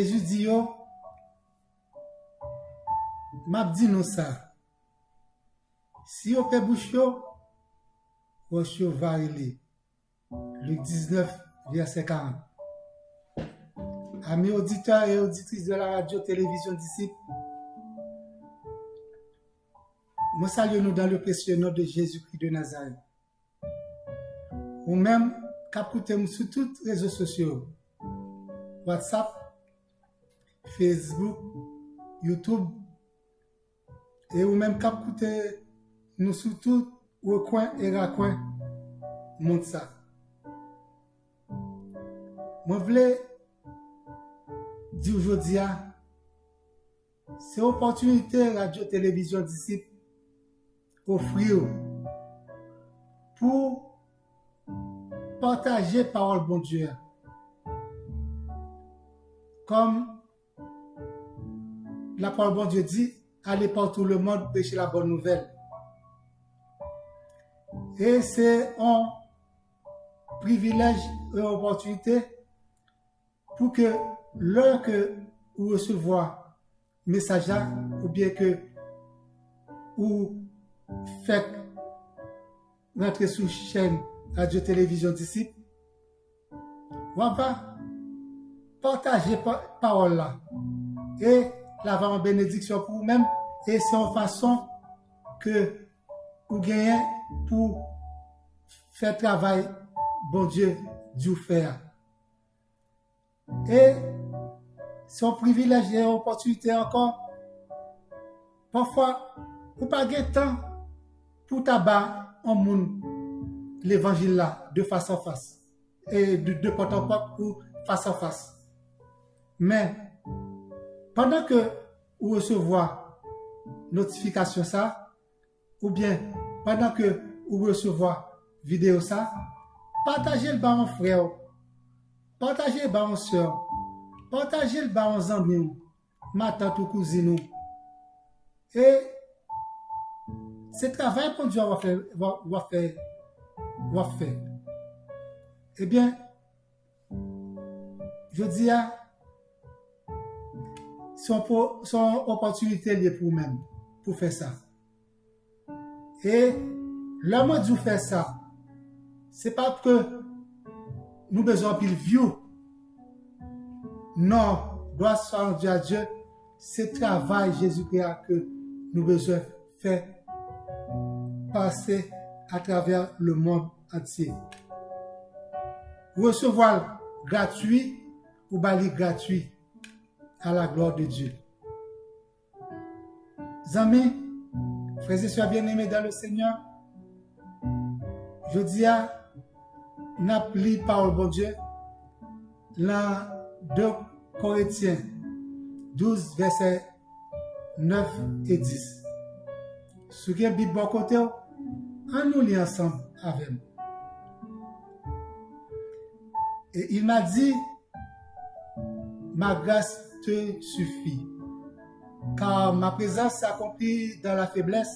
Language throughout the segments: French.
Jésus dit yo, m'a dit nous ça. Si on fait bouche yo, roche yo va aller. Luc 19, verset 40. Amis auditeurs et auditrices de la radio-télévision disciples, nous saluons nous dans le précieux nom de Jésus-Christ de Nazareth. Ou même, captez-nous sur tous les réseaux sociaux. WhatsApp, Facebook, YouTube. Et ou même captez-nous sur tout recoin et raccoin. Montre ça. Moi, je voulais dire aujourd'hui, c'est opportunité radio-télévision disciple offrir pour partager parole bon Dieu. Comme la parole bon Dieu dit, allez partout le monde prêcher la bonne nouvelle. Et c'est un privilège et une opportunité pour que l'heure que vous recevez message ou bien que vous faites rentrer sur chaîne radio-télévision disciple, on va partager parole là et la va en bénédiction pour vous-même et c'est en façon que vous gagnez pour faire travail bon Dieu du faire. Et c'est un privilège et une opportunité encore. Parfois, vous n'avez pas de temps pour tabac en monde l'évangile là, de face à face. Et de porte en porte ou face à face. Mais, pendant que vous recevez notification ça, ou bien pendant que vous recevez vidéo ça, partagez le bas en frère, partagez le bas en soeur, partagez le bas en amis, ma tante ou cousine. Et c'est travail que Dieu va faire. Eh bien, je dis à son opportunité liée pour vous-même, pour faire ça. Et là, moi, je fais ça. C'est pas que nous besoin de view. Non, doit soit Dieu à Dieu. C'est travail Jésus-Christ que nous besoin faire passer à travers le monde entier. Recevoir gratuit ou bali gratuit à la gloire de Dieu. Amis, frères et sœurs bien-aimés dans le Seigneur, je dis à n'appli parole bon Dieu, dans 2 Corinthiens 12, versets 9 et 10. Ce qui est Bible bon côté, on nous lit ensemble avec nous. Et il m'a dit, ma grâce te suffit, car ma présence s'accomplit dans la faiblesse.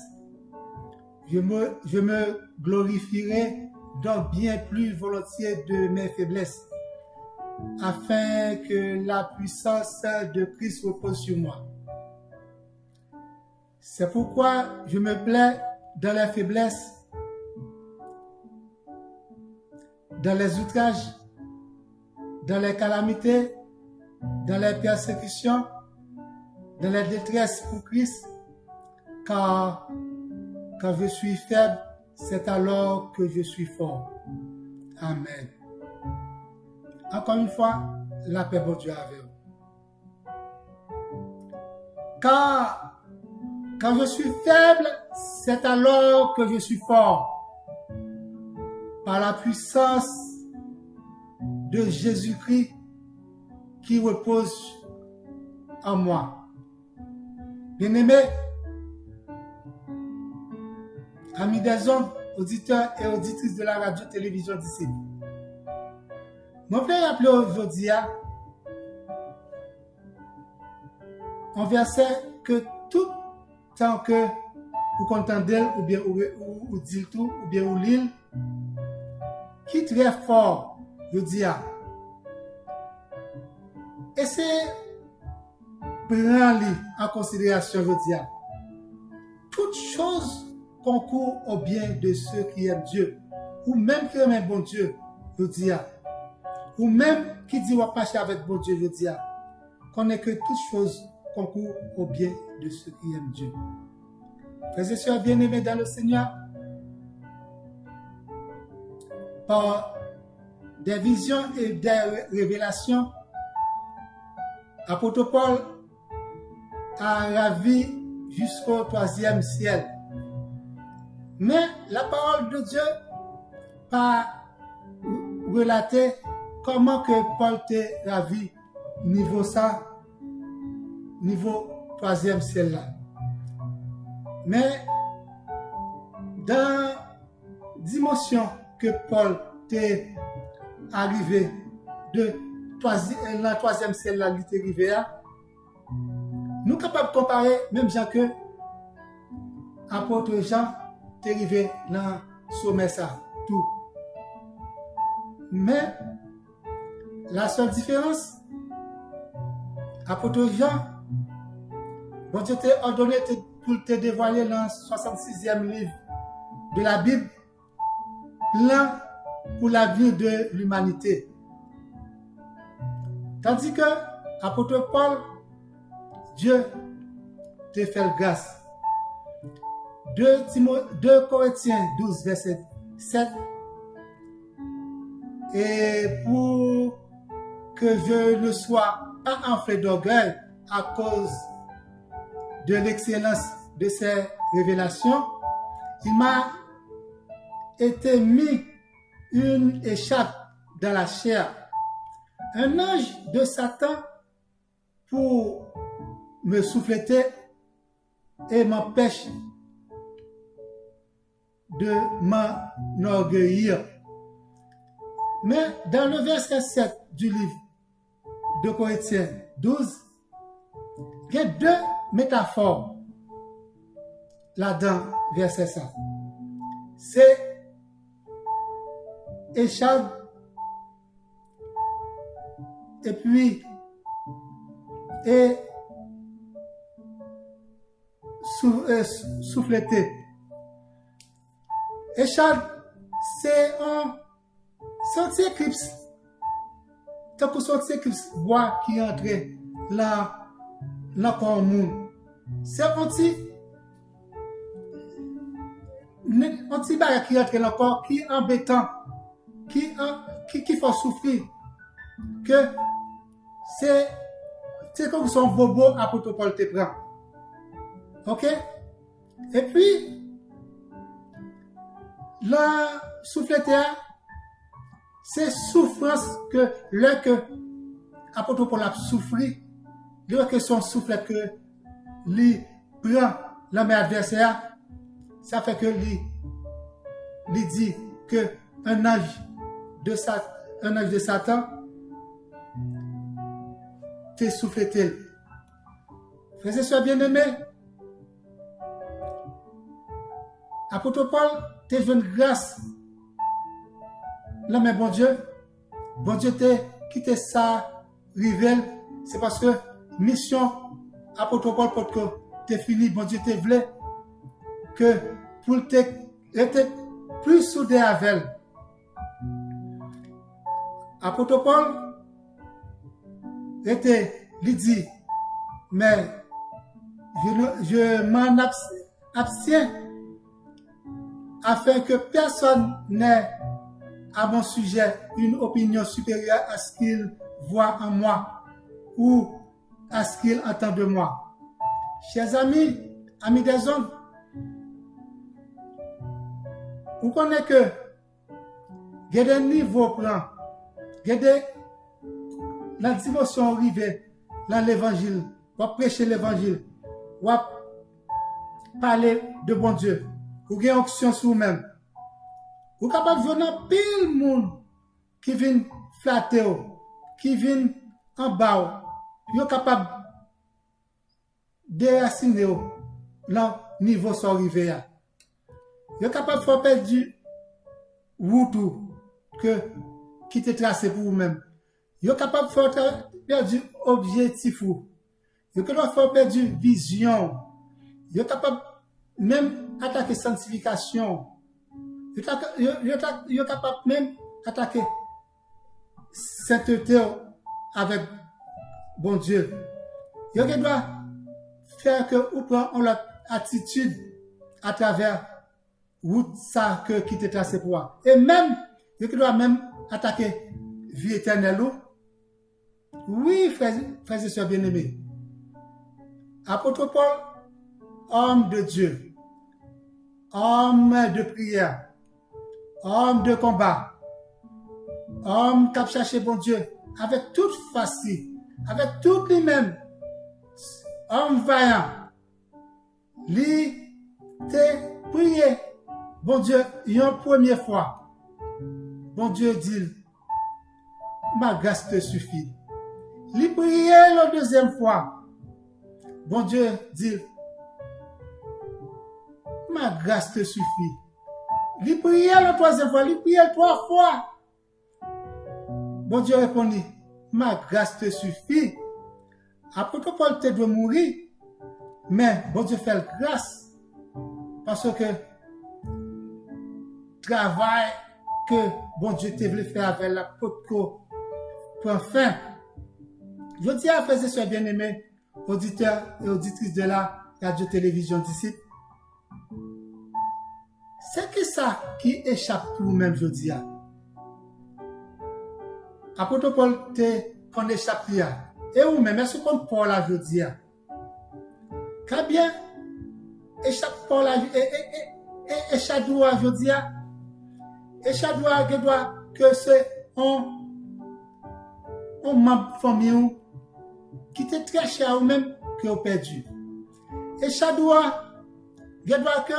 Je me glorifierai donc bien plus volontiers de mes faiblesses, afin que la puissance de Christ repose sur moi. C'est pourquoi je me plais dans la faiblesse, dans les outrages, dans les calamités, dans les persécutions, dans les détresses pour Christ, car quand je suis faible, c'est alors que je suis fort. Amen. Encore une fois, la paix de Dieu avec vous. Car quand je suis faible, c'est alors que je suis fort. Par la puissance de Jésus-Christ qui repose en moi. Bien-aimés, amis des hommes, auditeurs et auditrices de la radio-télévision d'ici. Je voulais rappeler aujourd'hui un verset que tout temps que vous contendez ou bien ou dites tout ou bien ou l'île qui est très fort, je dis. Et c'est prends-les en considération, je dis. Toutes choses concourent au bien de ceux qui aiment Dieu, ou même qui aiment un bon Dieu, je dis. Ou même qui dit on va marcher avec bon Dieu, je dis. Connaît que toutes choses concourent au bien de ceux qui aiment Dieu. Frères et sœurs bien-aimés dans le Seigneur, par des visions et des révélations, apôtre Paul a ravi jusqu'au 3e ciel. Mais la parole de Dieu pas relaté comment que Paul t'est ravi niveau 3e ciel là. Mais dans dimension que Paul t'est arrivé de la 3e ciel là, il est arrivé là, nous sommes capables de comparer même Jean que apôtre Jean t'est arrivé dans le sommet ça, tout. Mais la seule différence, apôtre Jean, bon Dieu t'a ordonné pour te dévoiler dans le 66e livre de la Bible, plan pour la vie de l'humanité. Tandis que apôtre Paul, Dieu te fait grâce. 2 Corinthiens 12, verset 7. Et pour que je ne sois pas enflé d'orgueil à cause de l'excellence de ces révélations, il m'a été mis une écharpe dans la chair, un ange de Satan pour me souffleter et m'empêcher de m'enorgueillir. Mais dans le verset 7 du livre de Corinthiens 12, il y a 2 métaphores là-dedans, verset 7. C'est écharpe et puis souffleté. Écharpe, c'est un éclipse. Tant que son éclipse bois qui entre là dans le monde. C'est un petit bagage qui entre dans le corps, qui est embêtant, qui fait souffrir. Que c'est comme son bobo apôtre Paul te prend. Ok? Et puis, la souffleté, c'est souffrance que apôtre Paul a souffri, que son souffle que lui prend l'homme adversaire, ça fait que lui dit que un ange de Satan t'est souffleté. Frères et sœurs bien-aimés, apôtre Paul t'es une grâce. Là, mais bon Dieu t'a quitté ça, révèle, c'est parce que mission apôtre Paul pour que t'es fini, bon Dieu t'a voulu que pour être plus soudé avec elle. Apôtre Paul était, lui dit, mais je m'en abstiens afin que personne n'ait à mon sujet une opinion supérieure à ce qu'il voit en moi ou à ce qu'il entend de moi. Chers amis des hommes, vous connaissez que il y a des niveaux plans, il y a des la dimension arrivée dans l'évangile, on va prêcher l'évangile, on va parler de bon Dieu, ou avez onction sur vous-même. Vous êtes capable de venir pile monde qui vient flatter, qui vient en bas, vous êtes capable de déraciner dans le niveau sur arrivé. Vous êtes capable de faire perdre du route qui te tracé pour vous-même. Vous êtes capable de faire perdre du objectif. Vous Yo que doit faire perdre vision. Yo capable même attaquer sanctification. Yo capable même attaquer sainteté avec bon Dieu. Yo que doit faire que ou prend l'autre attitude à travers route ça que qui te tracé pour toi. Et même yo que doit même attaquer vie éternelle. Oui, frères et sœurs bien-aimés. Apôtre Paul, homme de Dieu, homme de prière, homme de combat, homme qui a cherché bon Dieu, avec toute facile, avec tout lui-même, homme vaillant, lui te prié, bon Dieu, une première fois, bon Dieu dit, ma grâce te suffit. Lui prié la deuxième fois, bon Dieu dit, ma grâce te suffit. Lui prié la troisième fois, lui prié trois fois. Bon Dieu répondit, ma grâce te suffit. Après que Paul te doit mourir, mais bon Dieu fait grâce. Parce que travail que bon Dieu te voulait faire avec l'apôtre prend fin. Je dis à frères et sœurs bien-aimés, auditeurs et auditrices de la radio-télévision d'ici, c'est que ça qui échappe pour nous-mêmes, je dis. Apôtre Paul qu'on échappe là. Et vous-même, est-ce qu'on Paul là, je dis? Quand bien, échappe Paul là, et chadoua, je dis, et chadoua, je dois que c'est un membre famille qui était très cher à vous-même que vous perdu. Et chadoua, je dois que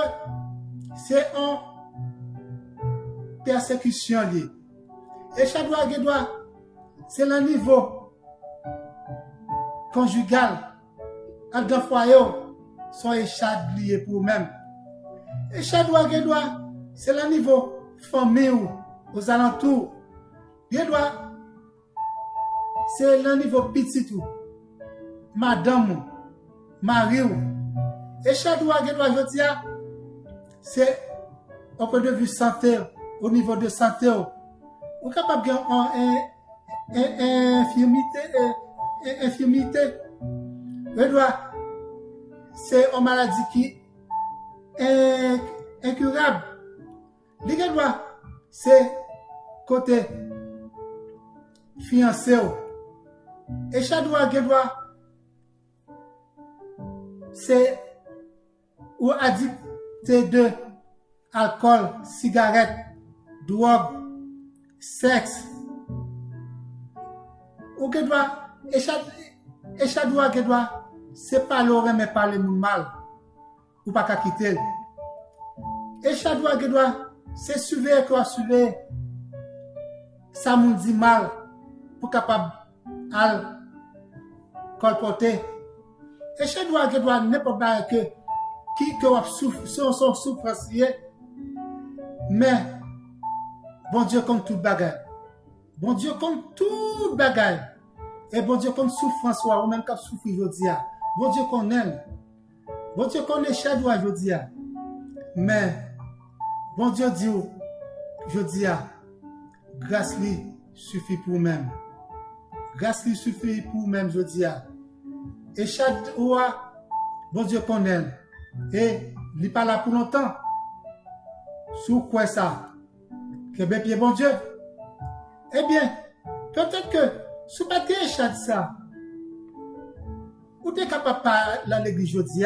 c'est en persécution liée. Et chadoua, je dois, c'est le niveau conjugal. En deux foyers, sont échad liés pour vous-même. Et chadoua, je dois, c'est le niveau famille aux alentours. Je dois, c'est le niveau petit tout. Madame, Marie, et chadoua, je dois, je dis, c'est au point de vue santé, au niveau de santé, vous êtes capable d'infirmité. C'est une maladie qui est incurable. C'est côté fiancé. Et chadoua, c'est ou addict de alcool, cigarette, drogue, sexe. Ou que doit, et chadoua que doit, c'est pas l'oreille mais pas le mal. Ou pas qu'à quitter. Et chadoua que doit, c'est surveiller quoi surveiller. Ça nous dit mal pour capable à colporter. Et chadoua que doit, n'importe pas que qui souffre, son souffrance, mais bon Dieu compte tout bagaille. Bon Dieu compte tout bagaille. Et bon Dieu compte souffrance ou même quand souffre aujourd'hui. Bon Dieu connaît. Bon Dieu connaît chadoua aujourd'hui. Mais bon Dieu dit aujourd'hui, grâce lui suffit pour même. Grâce lui suffit pour même aujourd'hui. Et chadoua, bon Dieu connaît. Et il n'est pas là pour longtemps. Sous quoi ça? Que bien bon Dieu. Eh bien, peut-être que sous pas tes chats ça, ou t'es capable de l'église aujourd'hui.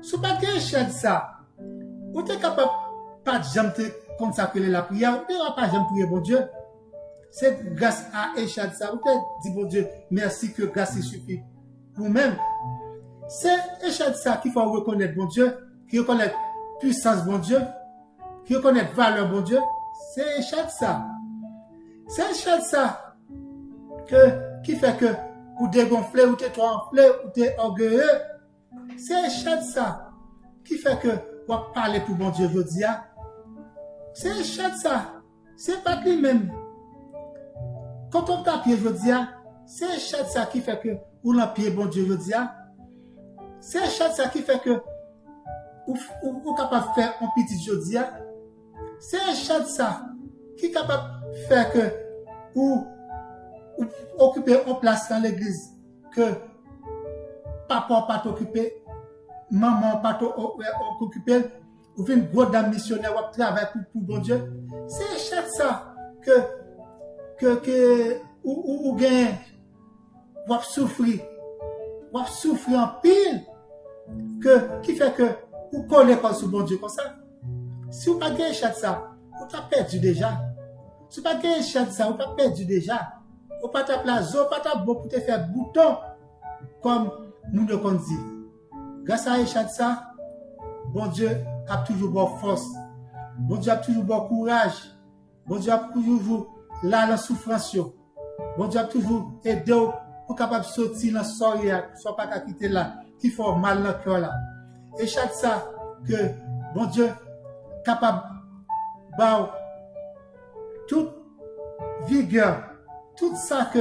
Sous pas tes chats ça, ou t'es capable pas de jamais te consacrer la prière, ou t'es pas jamais prier bon Dieu. C'est grâce à échad ça, ou t'es dit bon Dieu, merci que grâce suffit pour même. C'est échad ça qu'il faut reconnaître bon Dieu, qui reconnaît puissance bon Dieu, qui reconnaît valeur bon Dieu. C'est échad ça. C'est échad ça qui fait que ou dégonflé, ou t'es trop enflé, ou t'es orgueilleux. C'est échad ça qui fait que vous parlez pour bon Dieu aujourd'hui. C'est échad ça. C'est pas lui-même. Quand on tape aujourd'hui, c'est échad ça qui fait que ou dans pied bon Dieu, je dis, c'est échec ça qui fait que ou capable de faire un petit jodi, c'est échec ça qui est capable de faire que ou occuper une place dans l'église que papa pas t'occuper, maman pas t'occuper, ou une gros dame missionnaire ou travail pour bon Dieu. C'est échec ça que ou gain ou souffrir en pile qui fait que ou coller pas sur bon Dieu comme ça. Si vous pas gain échec ça, vous t'as perdu déjà. Si vous pas gain échec ça, vous t'as perdu déjà. Ou pas ta place, ou pas ta beau pour te faire bouton comme nous le qu'on dit. Grâce à échec ça, bon Dieu a toujours bonne force. Bon Dieu a toujours bon courage. Bon Dieu a toujours là la souffrance. Bon Dieu a toujours aidé pour capable sortir dans soirée, soit pas quitter là, qui fait mal dans le cœur là. Et chaque ça que bon Dieu capable bah toute vigueur, tout ça que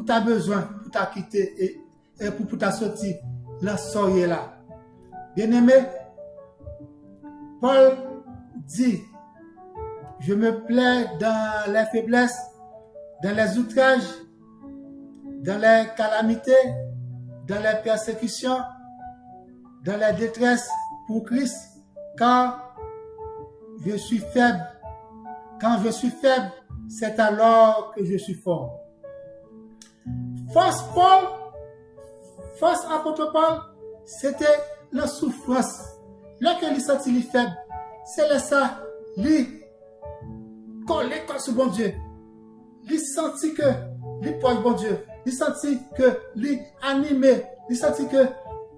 tu as besoin pour t'a quitter et pour t'a sortir dans soirée là. Bien-aimé, Paul dit, je me plais dans les faiblesses, dans les outrages, dans les calamités, dans les persécutions, dans les détresses pour Christ, car je suis faible. Quand je suis faible, c'est alors que je suis fort. Force apôtre Paul, c'était la souffrance. Lorsqu'il sentit faible, c'est là ça, lui, collé sur bon Dieu. Il sentit que, lui proche bon Dieu. Il sentit que, lui animé. Il sentit que,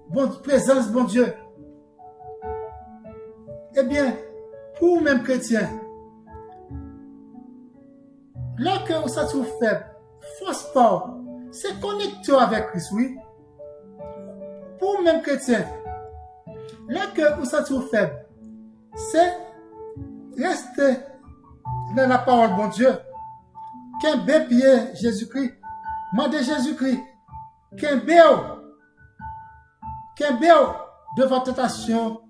bon, présence bon Dieu. Eh bien, pour même chrétien, lorsque vous sentez faible, force pas, c'est connecté avec Christ, oui. Pour même chrétien, lorsque vous sentez faible, c'est rester dans la parole bon Dieu. Qu'un pied Jésus-Christ, mandez Jésus-Christ, qu'un béo devant tentation,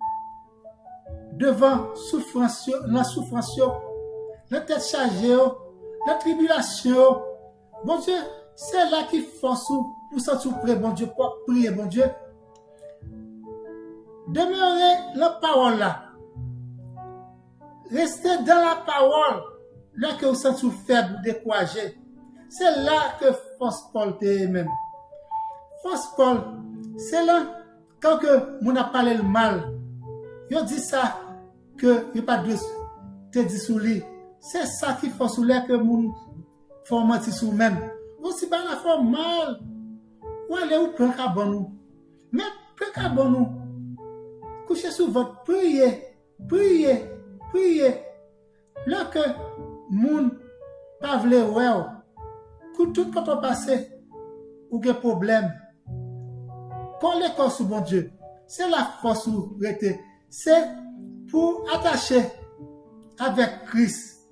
devant souffrance, la souffrance, la tête chargée, la tribulation. Bon Dieu, c'est là qui force pour sentir près, bon Dieu, pour prier, bon Dieu. Demeurez la parole là. Restez dans la parole. Là que vous sentez faible, découragé. C'est là que force Paul t'est même. Force Paul, c'est là quand que mon a parlé le mal. Il dit ça que il pas de te dit sous lui. C'est ça qui force là que mon formaté sous même. Vous si pas la forme mal. Ou allez ou prendre à bon nous. Mais prendre à bon nous. Couchez sur votre prier. Là que moun pas vle ouais tout quand on passe ou des problèmes coller corps sur bon Dieu c'est la force ou rester c'est pour attacher avec Christ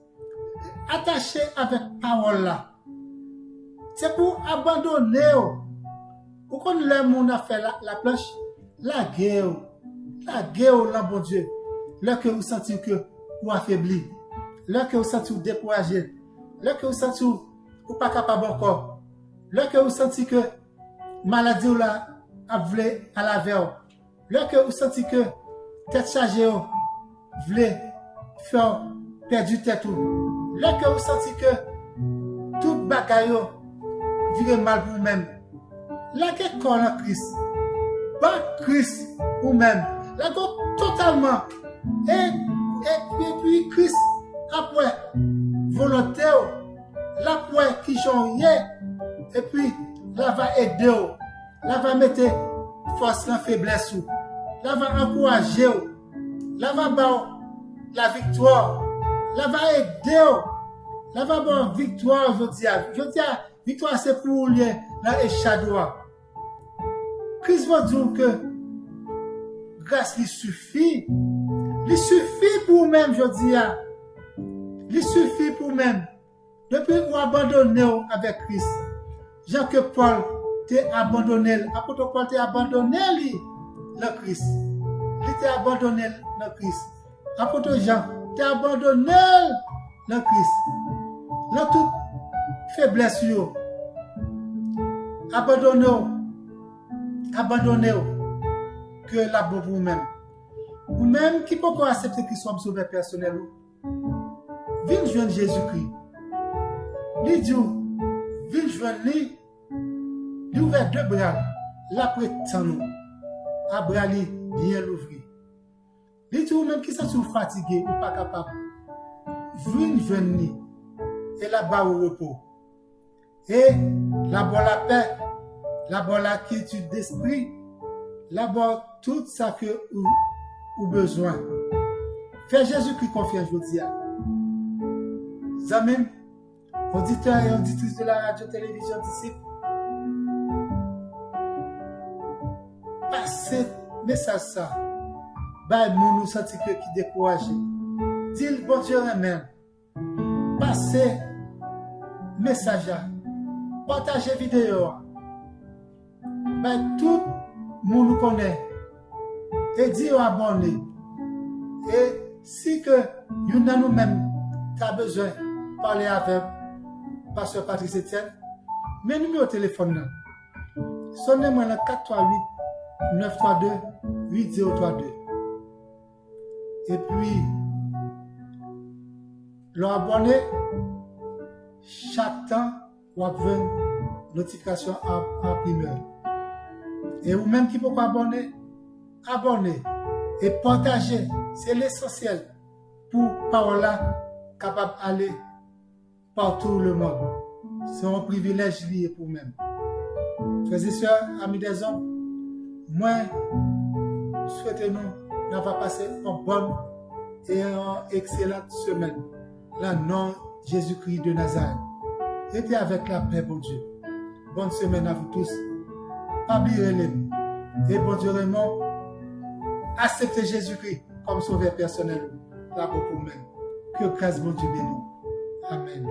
attacher avec parole là c'est pour abandonner ou quand le monde a fait la planche la guerre là bon Dieu là que vous sentez que vous affaibli là que vous sentez découragé, là que vous sentez ou pas capable encore, là que vous sentez que maladie ou la a voulu à la veille, là que vous sentez que tête chargée voulez faire perdre tête ou, là que vous sentez que toute bagaille vire mal pour vous-même, là que corps en Christ, pas Christ ou même, là que totalement et puis Christ après volontaire l'après qui change et puis là va aider là va mettre force la faiblesse là va encourager là va avoir la victoire là va aider là va avoir victoire je dis victoire c'est pour lui là et chadoua Christ va dire que grâce lui suffit pour même je dis il suffit pour même. Depuis vous abandonner avec Christ. Jean que Paul t'es abandonné. Apôtre Paul t'es abandonné le Christ. Il t'est abandonné le Christ. Apôtre Jean t'es abandonné le Christ. Dans toute faiblesse, abandonnez-vous que la bonne vous-même. Vous-même qui peut pas accepter qu'il soit sauveur personnel. Viens joindre Jésus-Christ. Lui dit, viens joindre lui. Lui ouvert deux bras. La prétend nous. À bras lui bien l'ouvrir. Lui dit, vous-même qui sont fatigué ou pas capable. Viens joindre lui. Et là-bas au repos. Et là-bas la paix. Là-bas la quiétude d'esprit. Là-bas tout ça que ou besoin. Fais Jésus-Christ confiance, je vous dis. Amen. Auditeurs et auditrices de la radio-télévision disciple, passez message ça. Bah, nous senti que qui découragé. Dis bon Dieu même. Passez message. Partagez vidéo. Bah, tout le monde nous connaît. Et dit abonner. Et si que nous avons nous-mêmes besoin de parler avec Pasteur Patrice Etienne, mais numéro de téléphone, sonnez-moi le 438-932-8032. Et puis, l'abonner, chaque temps, vous avez une notification en primeur. Et vous-même qui pouvez abonner, abonnez et partagez. C'est l'essentiel pour parole capable d'aller partout le monde. C'est un privilège lié pour même. Frères et sœurs, amis des hommes, moi, souhaitez-nous d'avoir passé une bonne et une excellente semaine. La nom Jésus-Christ de Nazareth. Restez avec la paix, bon Dieu. Bonne semaine à vous tous. Pas oublier les et bon Dieu, vraiment, acceptez Jésus-Christ comme sauveur personnel. Là, beaucoup même. Que grâce, bon Dieu, bénisse. Amen.